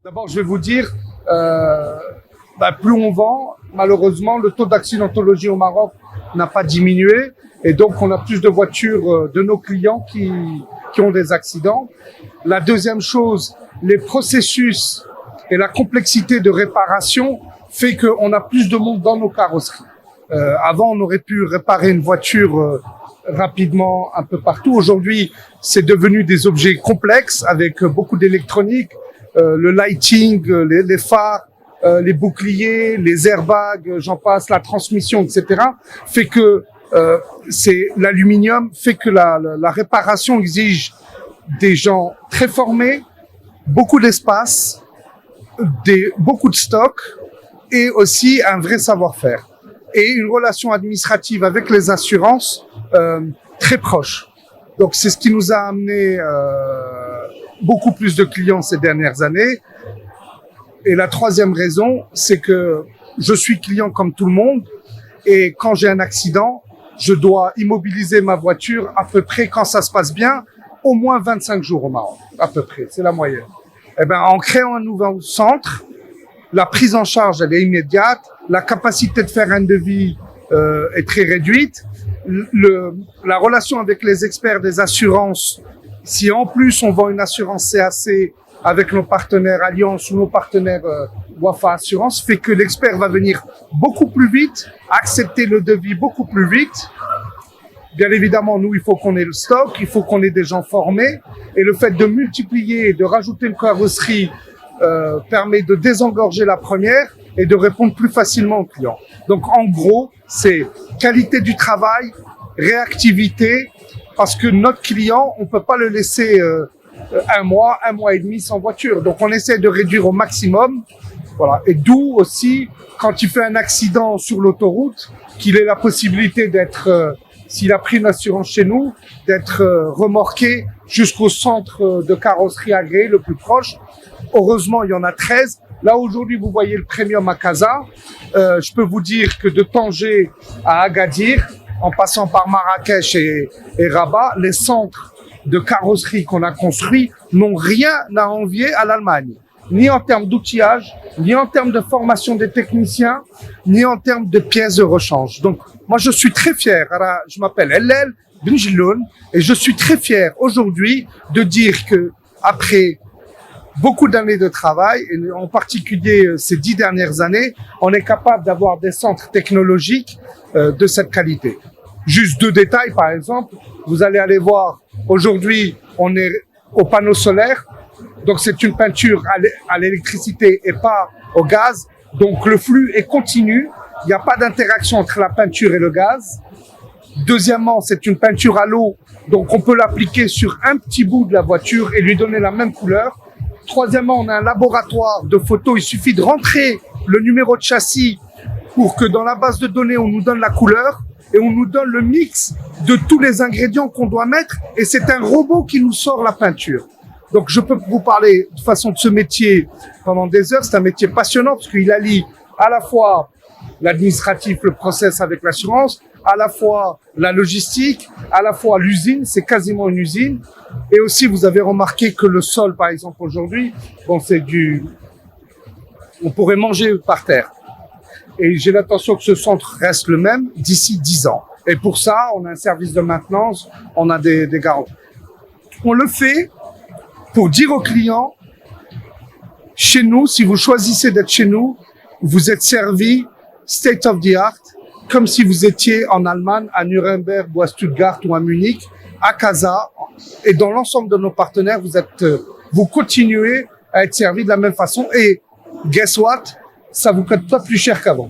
D'abord, je vais vous dire, plus on vend, malheureusement, le taux d'accidentologie au Maroc n'a pas diminué. Et donc, on a plus de voitures de nos clients qui ont des accidents. La deuxième chose, les processus et la complexité de réparation fait qu'on a plus de monde dans nos carrosseries. Avant, on aurait pu réparer une voiture rapidement un peu partout. Aujourd'hui, c'est devenu des objets complexes avec beaucoup d'électronique, le lighting, les phares, les boucliers, les airbags, j'en passe, la transmission, etc. fait que c'est l'aluminium fait que la réparation exige des gens très formés, beaucoup d'espace, beaucoup de stock et aussi un vrai savoir-faire et une relation administrative avec les assurances très proche. Donc c'est ce qui nous a amené beaucoup plus de clients ces dernières années. Et la troisième raison, c'est que je suis client comme tout le monde et quand j'ai un accident, je dois immobiliser ma voiture à peu près, quand ça se passe bien, au moins 25 jours au Maroc, à peu près, c'est la moyenne. Eh ben, en créant un nouveau centre, la prise en charge, elle est immédiate, la capacité de faire un devis est très réduite, la relation avec les experts des assurances, si en plus on vend une assurance CAC avec nos partenaires Alliance ou nos partenaires Wafa Assurance, fait que l'expert va venir beaucoup plus vite, accepter le devis beaucoup plus vite. Bien évidemment, nous, il faut qu'on ait le stock, il faut qu'on ait des gens formés. Et le fait de multiplier, de rajouter une carrosserie permet de désengorger la première et de répondre plus facilement aux clients. Donc, en gros, c'est qualité du travail, réactivité, parce que notre client, on peut pas le laisser un mois et demi sans voiture. Donc, on essaie de réduire au maximum. Voilà. Et d'où aussi, quand il fait un accident sur l'autoroute, qu'il ait la possibilité d'être, s'il a pris une assurance chez nous, d'être remorqué jusqu'au centre de carrosserie agréé le plus proche. Heureusement, il y en a 13. Là, aujourd'hui, vous voyez le premium à Casa. Je peux vous dire que de Tanger à Agadir, en passant par Marrakech et Rabat, les centres de carrosserie qu'on a construits n'ont rien à envier à l'Allemagne. Ni en termes d'outillage, ni en termes de formation des techniciens, ni en termes de pièces de rechange. Donc, moi, je suis très fier. Je m'appelle Ellel Benjiloun et je suis très fier aujourd'hui de dire que après beaucoup d'années de travail, et en particulier ces 10 dernières années, on est capable d'avoir des centres technologiques de cette qualité. Juste 2 détails, par exemple. Vous allez aller voir, aujourd'hui, on est au panneau solaire. Donc, c'est une peinture à l'électricité et pas au gaz. Donc, le flux est continu. Il n'y a pas d'interaction entre la peinture et le gaz. Deuxièmement, c'est une peinture à l'eau. Donc, on peut l'appliquer sur un petit bout de la voiture et lui donner la même couleur. Troisièmement, on a un laboratoire de photos. Il suffit de rentrer le numéro de châssis pour que dans la base de données, on nous donne la couleur et on nous donne le mix de tous les ingrédients qu'on doit mettre. Et c'est un robot qui nous sort la peinture. Donc, je peux vous parler de façon de ce métier pendant des heures. C'est un métier passionnant parce qu'il allie à la fois l'administratif, le process avec l'assurance, à la fois la logistique, à la fois l'usine. C'est quasiment une usine. Et aussi, vous avez remarqué que le sol, par exemple, aujourd'hui, bon, on pourrait manger par terre. Et j'ai l'intention que ce centre reste le même d'ici 10 ans. Et pour ça, on a un service de maintenance, on a des garanties. On le fait pour dire aux clients, chez nous, si vous choisissez d'être chez nous, vous êtes servi state of the art, comme si vous étiez en Allemagne, à Nuremberg ou à Stuttgart ou à Munich, à Casa. Et dans l'ensemble de nos partenaires, vous continuez à être servi de la même façon. Et guess what? Ça vous coûte pas plus cher qu'avant.